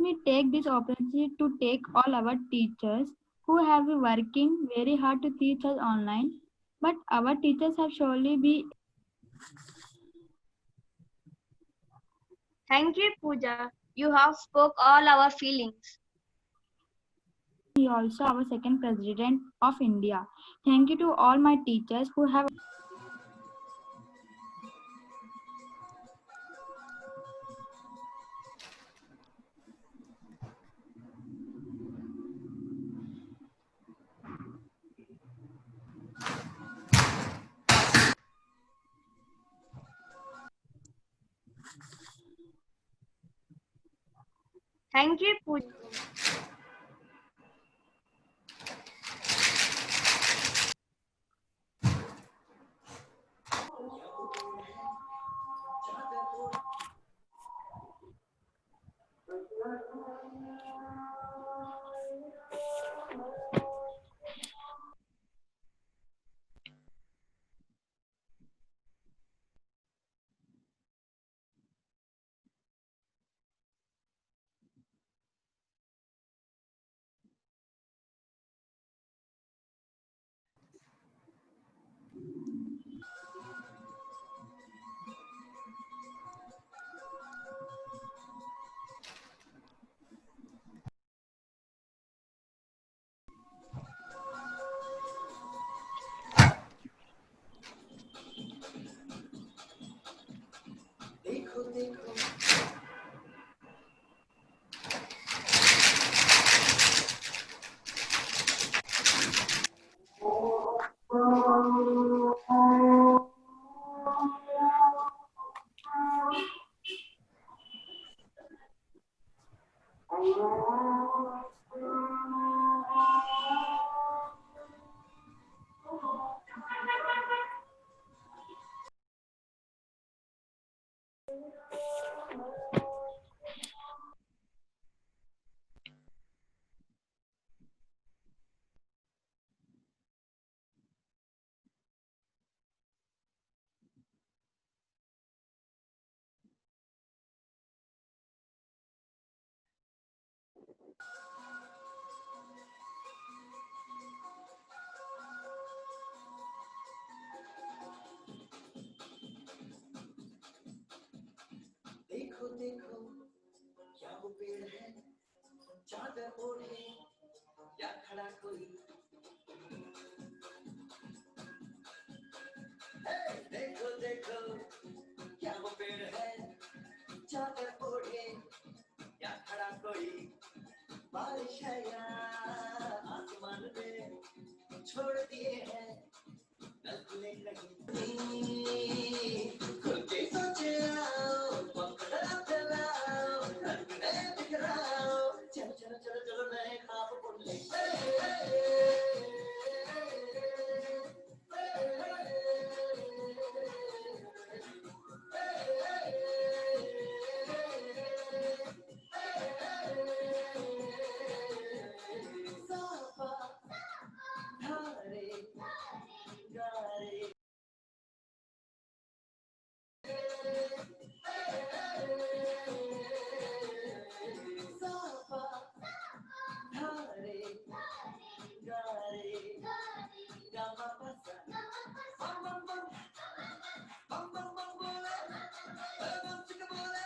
me take this opportunity to thank all our teachers who have been working very hard to teach us online. But our teachers have surely been. Thank you, Pooja. You have spoke all our feelings. He also our second president of India. Thank you to all my teachers who have. Thank you, Pooja. देखो देखो क्या वो पेड़ है चादर ओढ़े या खड़ा कोई देखो देखो क्या वो पेड़ है चादर ओढ़े या खड़ा कोई बारिश है या आसमान में छोड़ दिए हैं नल खुले कहीं खुल के सोचे आओ पंखड़ा फैलाओ रंग नए बिखराओ चलो चलो चलो चलो नए ख्वाब बुन ले साफा धारे गारे साफा धारे गारे गामा पसा बम बम बम बम बम बम बोले बम चिक बोले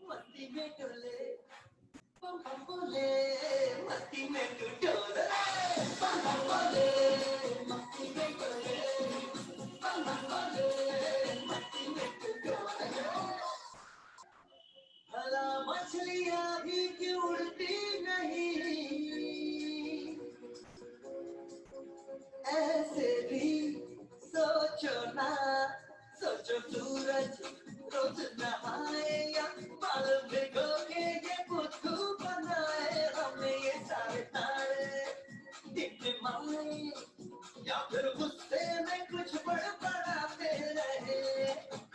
मस्ती में डोले बम बम बोले मस्ती में डोले बम बम बोले मस्ती में डोले बम बम बोले मस्ती में डोले बम बम बोले मस्ती में डोले भला मछलियां भी क्यों उड़ती नहीं ऐसे भी सोचो ना सोचो सूरज रोज नहाए या बाल भिगो के ये बुद्धू बनाए हमें ये सारे तारे दिखते माए या फिर गुस्से में कुछ बड़बड़ाते रहे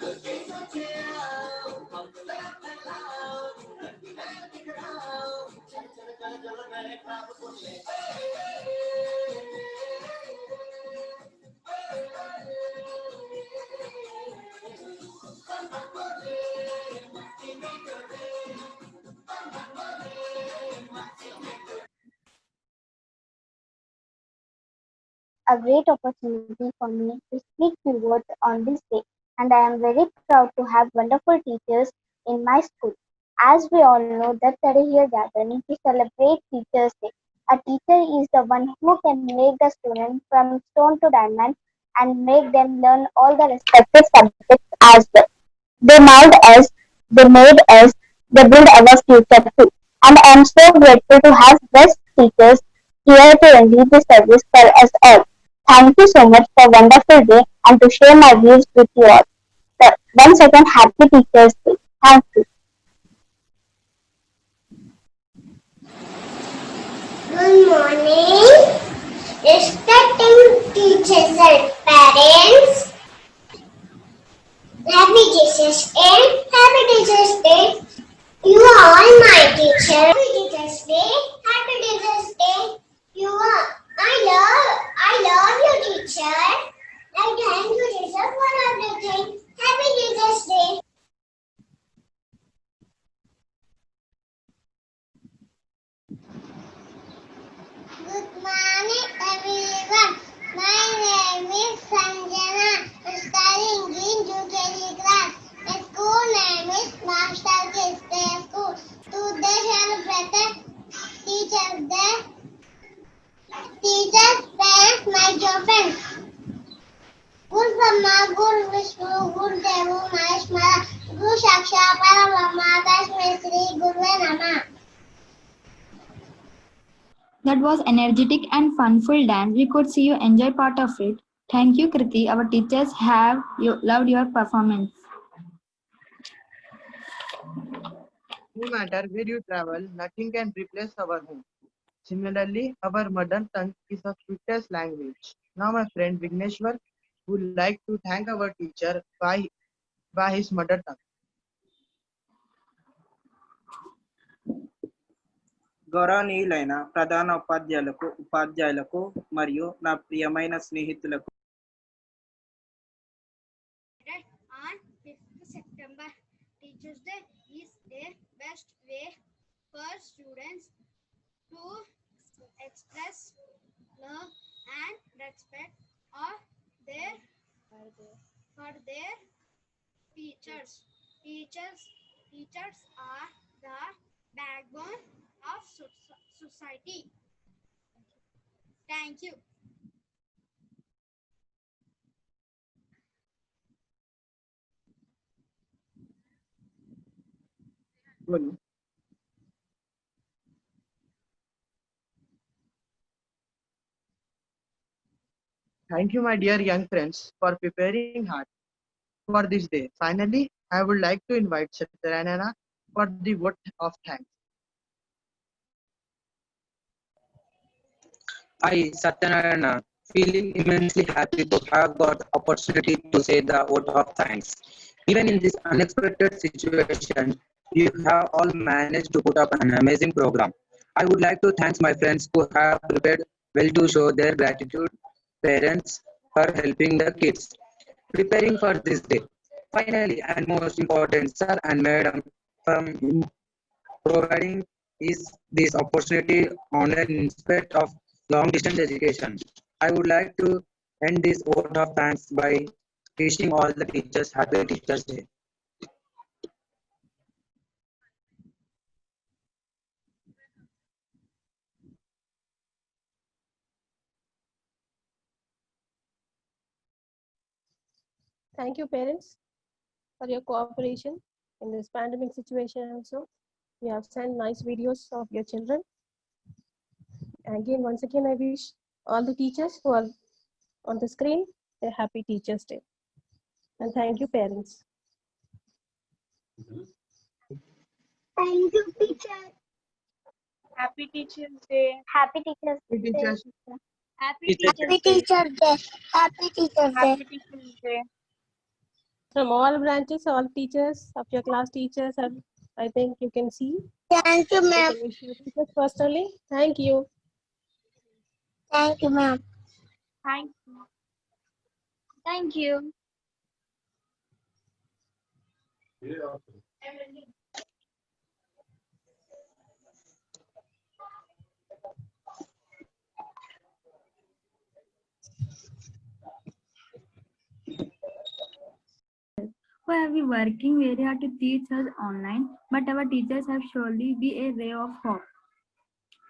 खुद के सोचे आओ हौसला फैलाओ रंगीन दिखलाओ चल चल चल चलो नए ख्वाब बुन ले बम बम बोले a great opportunity for me to speak few words on this day, and I am very proud to have wonderful teachers in my school. As we all know, that today here gathering to celebrate Teachers' Day. A teacher is the one who can make the student from stone to diamond and make them learn all the respective subjects as well. They mold us, they made us, they build our future too. And I am so grateful to have best teachers here to lead the service for us all. Thank you so much for a wonderful day and to share my views with you all. So, once again, happy Teachers Day. Thank you. Good morning. Respecting teachers and parents. Happy Teachers Day. Happy Teachers Day. You are all my teachers. Happy Teachers Day. Happy Teachers Day. You are. I love you, teacher. I thank you, teacher, for everything. Happy Teachers Day. Good morning, everyone. My name is Sanjana, studying in UKG class. My school name is Master Kids Play School. Today celebrated Teachers Day. Teachers, parents, my dear friends. Guru Brahma, Guru Vishnu, Guru Devu, Maheshwara, Guru Sakshat Parabrahma, Tasmai Shri Gurve Namah. That was energetic and funful dance. We could see you enjoy part of it. Thank you, Kriti. Our teachers have loved your performance. No matter where you travel, nothing can replace our home. Similarly, our mother tongue is the sweetest language. Now my friend Vigneshwar would like to thank our teacher by his mother tongue. గౌరవనీయులైన ప్రధాన ఉపాధ్యాయులకు మరియు నా ప్రియమైన స్నేహితులకు On 5th September, Teachers' Day is the best way for students to express love and respect of their for their teachers. Teachers are the backbone of society. Thank you. Bolu. Thank you, my dear young friends, for preparing hard for this day. Finally, I would like to invite Satyanana for the vote of thanks. I, Satyanarayana, feeling immensely happy to have got the opportunity to say the vote of thanks. Even in this unexpected situation, you have all managed to put up an amazing program. I would like to thank my friends who have prepared well to show their gratitude, parents for helping the kids preparing for this day. Finally, and most important, sir and madam, from providing is this opportunity online in spite of long distance education. I would like to end this vote of thanks by wishing all the teachers happy Teachers Day. Thank you, parents, for your cooperation in this pandemic situation also. You have sent nice videos of your children. Again, once again, I wish all the teachers who are on the screen a happy Teachers' Day. And thank you, parents. Thank you, teacher. Happy Teachers Day. Happy Teachers Hey, Day. teachers. Happy Teachers Teachers Happy Day. Teacher Day. Happy Teacher Day. Happy Teachers Day. From all branches, all teachers of your class teachers, I think you can see. Thank you, I ma'am. can wish you teachers personally. Thank you. Thank you, ma'am. Thank you. Thank you. who have been working very hard to teach us online, but our teachers have surely been a ray of hope.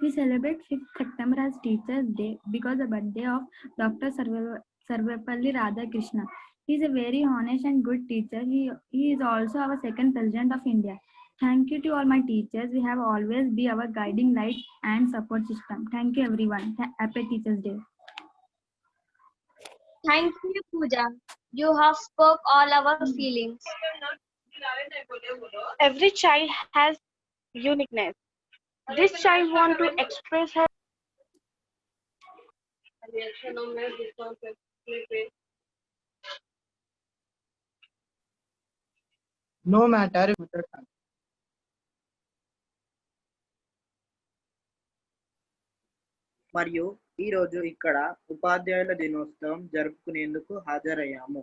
We celebrate 5th September as Teachers' Day because the birthday of Dr. Sarvepalli Radhakrishna. He is a very honest and good teacher. He is also our second President of India. Thank you to all my teachers. We have always been our guiding light and support system. Thank you everyone. Happy Teachers' Day. Thank you, Pooja. You have spoke all our feelings. Every child has uniqueness. This child wants to express her No matter మరియు ఈ రోజు ఇక్కడ ఉపాధ్యాయుల దినోత్సవం జరుపుకునేందుకు హాజరయ్యాము.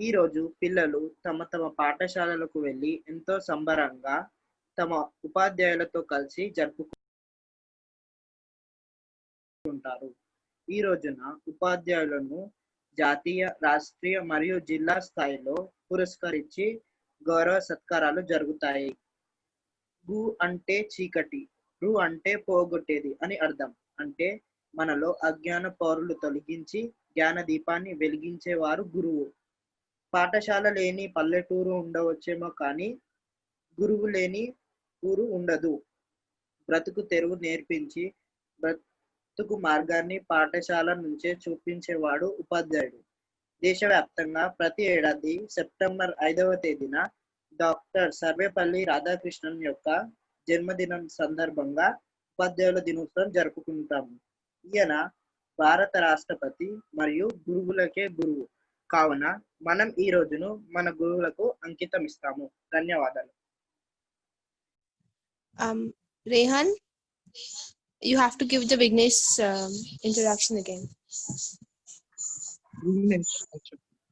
ఈ రోజు పిల్లలు తమ తమ పాఠశాలలకు వెళ్ళి ఎంతో సంబరంగా తమ ఉపాధ్యాయులతో కలిసి జరుపుకుంటారు. ఈ రోజున ఉపాధ్యాయులను జాతీయ, రాష్ట్రీయ మరియు జిల్లా స్థాయిలో పురస్కరించి గౌరవ సత్కారాలు జరుగుతాయి. గు అంటే చీకటి, రు అంటే పోగొట్టేది అని అర్థం. అంటే మనలో అజ్ఞాన పౌరులు తొలగించి జ్ఞాన దీపాన్ని వెలిగించేవారు గురువు. పాఠశాల లేని పల్లెటూరు ఉండవచ్చేమో కానీ గురువు లేని ఊరు ఉండదు. బ్రతుకు తెరువు నేర్పించి బ్రతుకు మార్గాన్ని పాఠశాల నుంచే చూపించేవాడు ఉపాధ్యాయుడు. దేశవ్యాప్తంగా ప్రతి ఏడాది సెప్టెంబర్ 5వ తేదీన డాక్టర్ సర్వేపల్లి రాధాకృష్ణన్ యొక్క జన్మదినం సందర్భంగా ఉపాధ్యాయుల దినోత్సవం జరుపుకుంటాము. ఈయన భారత రాష్ట్రపతి మరియు గురువులకే గురువు కావున మనం ఈ రోజును మన గురువులకు అంకితం ఇస్తాము. ధన్యవాదాలు. Rehan, you have to give the Vignesh introduction again.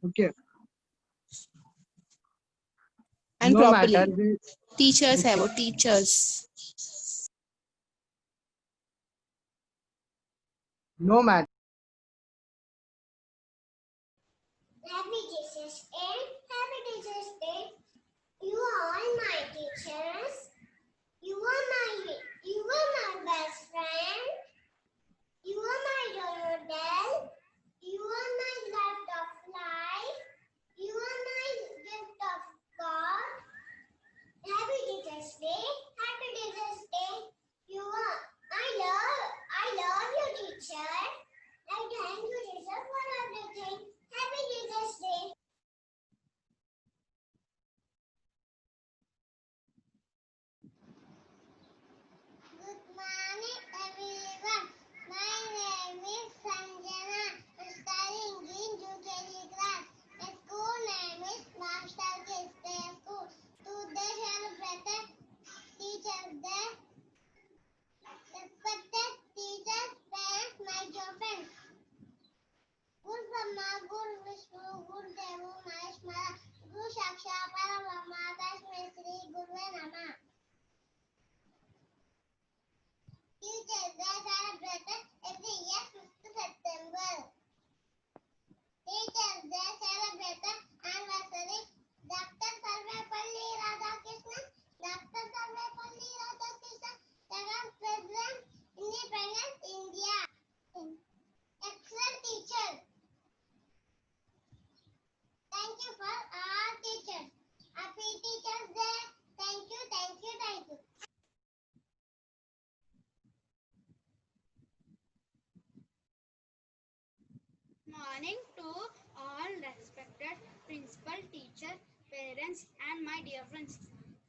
Okay. And No properly. matter Teachers Okay. have teachers. no matter Happy Teachers Day. Happy Teachers Day. You are all my teachers. You are my best friend. You are my role model. You are my gift of life. You are my gift of God. Happy Teachers Day. Happy Teachers Day. I love you, teacher. I thank you, teacher, for everything. Happy Teachers Day. Good morning, everyone. My name is Sanjana. I'm studying in UKG class. My school name is Master Day School. Today celebrated Teachers Day. Respected teachers, parents, my dear friends. Guru Brahma, Guru Vishnu, Guru Devu, Maheshwara, Guru Sakshat Parabrahma, Tasmai Shri Gurave Namah. Teachers Day celebrated every year 5th September. Teachers Day celebrated anniversary Dr. Sarvepalli Radhakrishnan. Dr. Sarvepalli Radhakrishnan, second President, Independent India. Excellent teacher. Thank you for all teachers. Happy Teachers Day. Thank you, thank you, thank you. Morning to all respected principal, teacher, parents and my dear friends.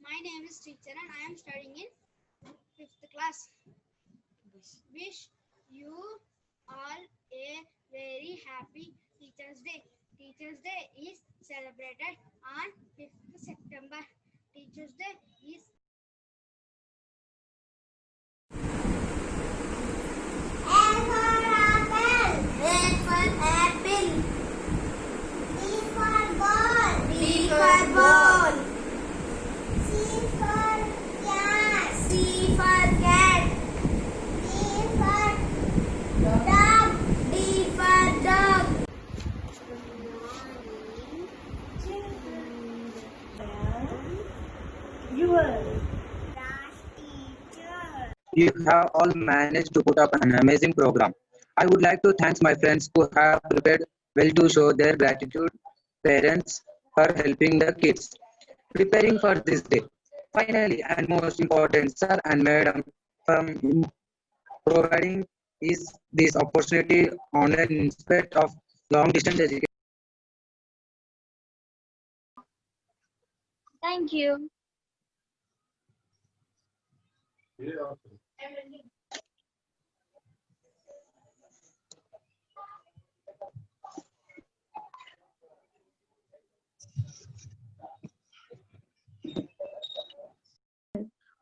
My name is Teacher and I am studying in 5th class. Wish you all a very happy Teachers Day. Teachers Day is celebrated on 5th September. Teachers Day is Ball. C for cat. C for cat. D for dog. D for dog. Good morning, children. You have all managed to put up an amazing program. I would like to thank my friends who have prepared well to show their gratitude, parents for helping the kids preparing for this day. Finally, and most important, sir and madam, from providing is this opportunity online in spite of long distance education. Thank you.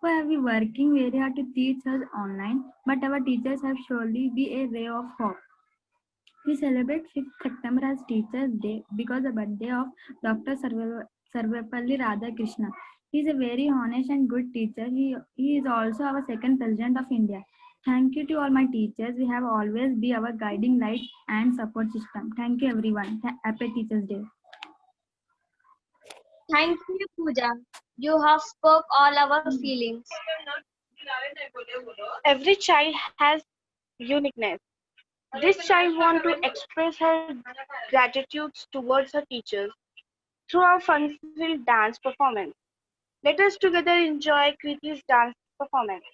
Who have been working very hard to teach us online, but our teachers have surely been a ray of hope. We celebrate 5th September as Teachers' Day because the birthday of Dr. Sarvepalli Radhakrishna. He is a very honest and good teacher. He is also our second President of India. Thank you to all my teachers. We have always been our guiding light and support system. Thank you everyone. Happy Teachers' Day. Thank you, Pooja. You have spoke all our feelings. Every child has uniqueness. This child wants to express her gratitude towards her teachers through our fun-filled dance performance. Let us together enjoy Kriti's dance performance.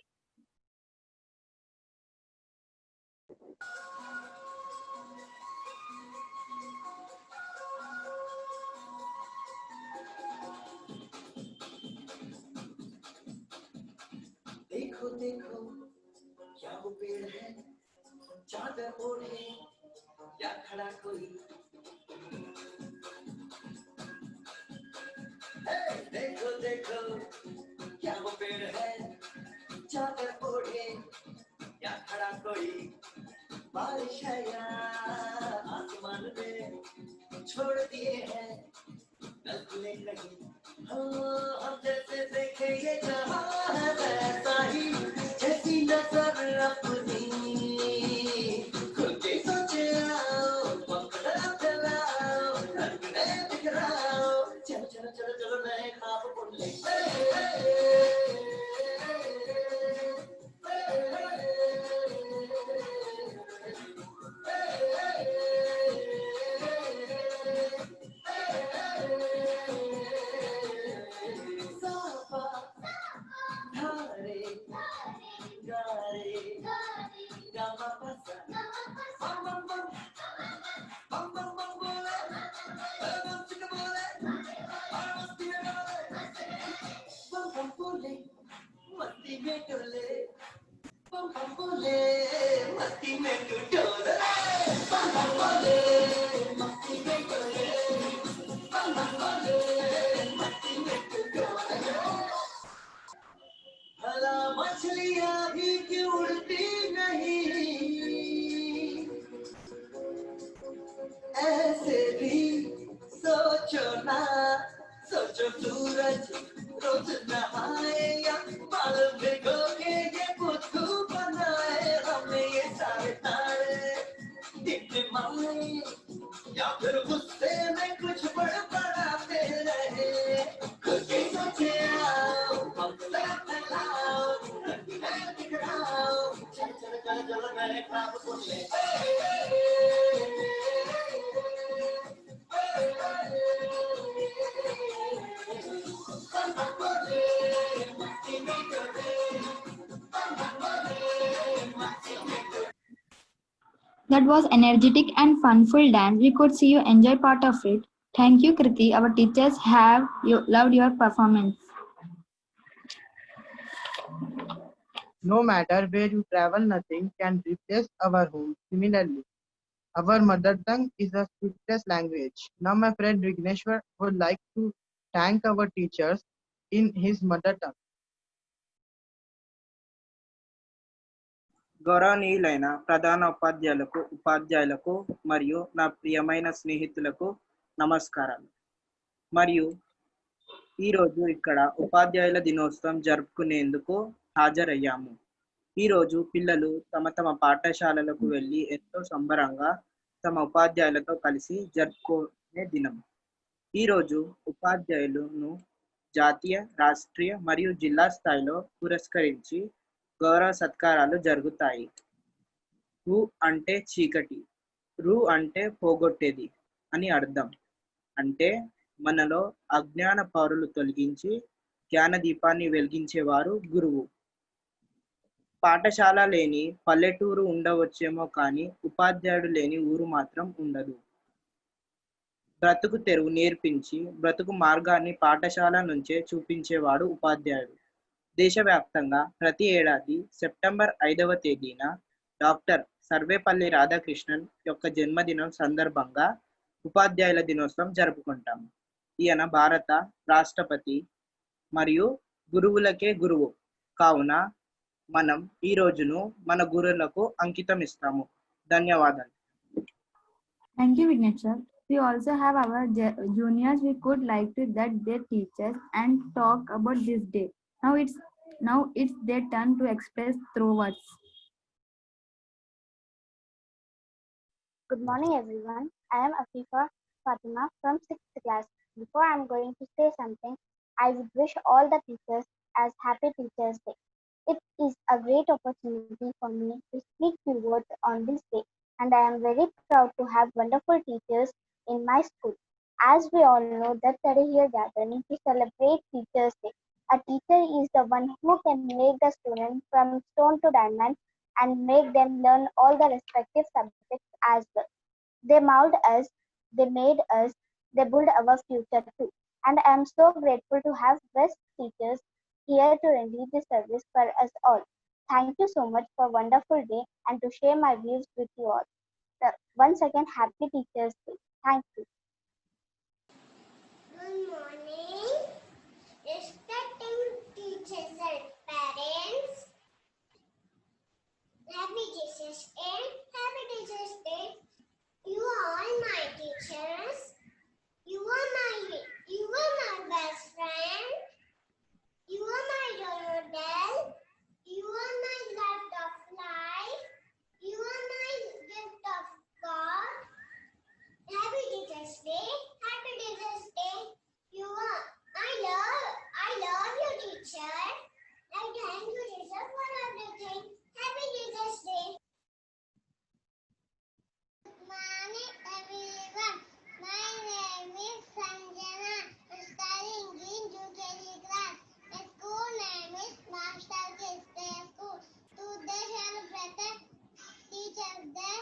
देखो देखो क्या वो पेड़ है चादर ओढ़े या खड़ा कोई देखो देखो क्या वो पेड़ है चादर ओढ़े या खड़ा कोई बारिश है या आसमान में छोड़ दिए हैं नल खुले कहीं हम जैसे देखे ये जहां है वैसा ही जैसी नजर अपनी खुद के सोचे आओ पकड़ा फैलाओ रंग नए बिखराओ चलो चलो चलो चलो नए ख्वाब बुन ले मस्ती में डोले बम बम बोले मस्ती में डोले बम बम बोले मस्ती में डोले बम बम बोले मस्ती में डोले भला मछलियां भी क्यों उड़ती नहीं ऐसे भी सोचो ना सोचो सूरज रोज नहाए या बाल भिगो के ये बुद्धू बनाए हमें ये सारे तारे टिमटिमाए या फिर गुस्से में कुछ बड़बड़ाते रहे खुद ही सोचे आओ हौसला फैलाओ रंगीला दिखलाओ चल चल चल चल मेरे ख्वाब सुन ले That was energetic and funful dance. We could see you enjoy part of it. Thank you, Kriti. Our teachers have loved your performance. No matter where you travel, nothing can replace our home. Similarly, our mother tongue is the sweetest language. Now my friend Vigneshwar would like to thank our teachers in his mother tongue. గౌరవనీయులైన ప్రధాన ఉపాధ్యాయులకు మరియు నా ప్రియమైన స్నేహితులకు నమస్కారాలు. మరియు ఈరోజు ఇక్కడ ఉపాధ్యాయుల దినోత్సవం జరుపుకునేందుకు హాజరయ్యాము. ఈరోజు పిల్లలు తమ తమ పాఠశాలలకు వెళ్ళి ఎంతో సంబరంగా తమ ఉపాధ్యాయులతో కలిసి జరుపుకునే దినం. ఈరోజు ఉపాధ్యాయులను జాతీయ, రాష్ట్రీయ మరియు జిల్లా స్థాయిలో పురస్కరించి గౌరవ సత్కారాలు జరుగుతాయి. రు అంటే చీకటి, రు అంటే పోగొట్టేది అని అర్థం. అంటే మనలో అజ్ఞాన పౌరులు తొలగించి జ్ఞాన దీపాన్ని వెలిగించేవారు గురువు. పాఠశాల లేని పల్లెటూరు ఉండవచ్చేమో కానీ ఉపాధ్యాయుడు లేని ఊరు మాత్రం ఉండదు. బ్రతుకు తెరువు నేర్పించి బ్రతుకు మార్గాన్ని పాఠశాల నుంచే చూపించేవాడు ఉపాధ్యాయుడు. దేశవ్యాప్తంగా ప్రతి ఏడాది సెప్టెంబర్ 5వ తేదీన డాక్టర్ సర్వేపల్లి రాధాకృష్ణన్ యొక్క జన్మదినం సందర్భంగా ఉపాధ్యాయుల దినోత్సవం జరుపుకుంటాము. ఈయన భారత రాష్ట్రపతి మరియు గురువులకే గురువు కావున మనం ఈ రోజును మన గురువులకు అంకితం ఇస్తాము. ధన్యవాదాలు. Thank you, Vignesh. We also have our juniors. We could like to that their teachers and talk about this day. Now it's their turn to express through words. Good morning, everyone. I am Afifa Fatima from 6th class. Before I am going to say something, I would wish all the teachers as Happy Teachers Day. It is a great opportunity for me to speak few words on this day, and I am very proud to have wonderful teachers in my school. As we all know, that today here gathering to celebrate Teachers Day. A teacher is the one who can make the student from stone to diamond and make them learn all the respective subjects as well. They mold us, they made us, they build our future too. And I am so grateful to have best teachers here to render this service for us all. Thank you so much for a wonderful day and to share my views with you all. Once again, Happy Teachers Day. Thank you. Good morning, respecting teachers and parents. Happy Teachers Day. Happy Teachers Day. You are all my teachers. You are my best friend. You are my role model. You are my gift of life. You are my gift of God. Happy Teachers Day. Happy Teachers Day. I love you, teacher. I thank you, teacher, for everything. Happy Teachers Day. Good morning, everyone. My name is Sanjana. I'm studying in UKG class. My school name is Master Kids Day School. Today celebrated Teachers Day.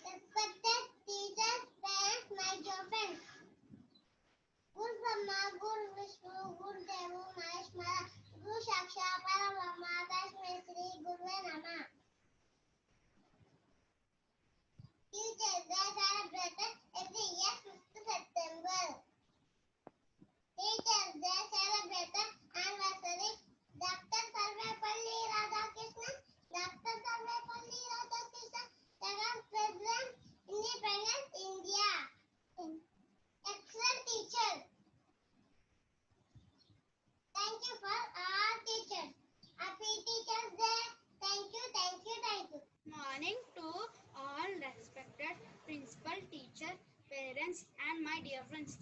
Respected teachers, parents, my dear friends. Guru Brahma, Guru Vishnu, Guru Devu Maheshwara, Guru Sakshat Parabrahma, Tasmai Shri Guruve Namah. Teachers Day celebrated every year 5th September. Teachers Day celebrated anniversary Dr. Sarvepalli Radhakrishnan, Dr. Sarvepalli Radhakrishnan, second President, Independent India. Excellent teacher. Thank you for all teachers. Happy Teachers Day. Thank you, thank you, thank you. Morning to all respected principal, teacher, parents, and my dear friends.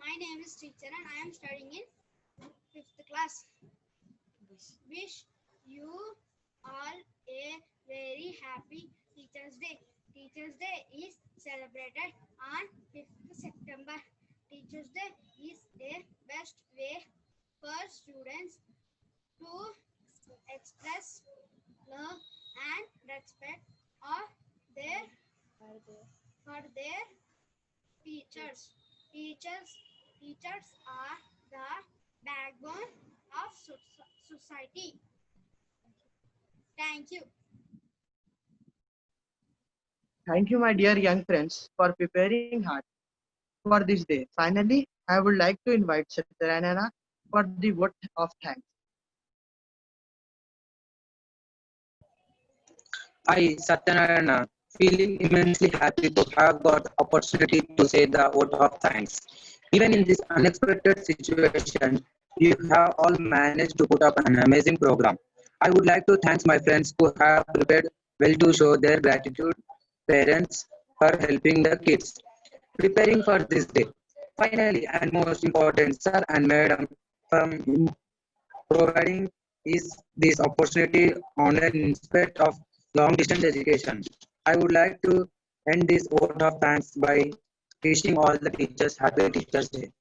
My name is Teacher and I am studying in 5th class. Wish you all a very happy Teachers Day. Teachers Day is celebrated on 5th September. Teachers Day is a best way for students to express love and respect of for their teachers. Teachers are the backbone of society. Thank you. Thank you, my dear young friends, for preparing hard for this day. Finally, I would like to invite Satyanarayana for the vote of thanks. I, Satyanarayana, feeling immensely happy to have got the opportunity to say the vote of thanks. Even in this unexpected situation, you have all managed to put up an amazing program. I would like to thank my friends who have prepared well to show their gratitude, parents for helping the kids preparing for this day. Finally, and most important, sir and madam from providing is this opportunity online instead of long distance education. I would like to end this vote of thanks by wishing all the teachers happy Teachers Day.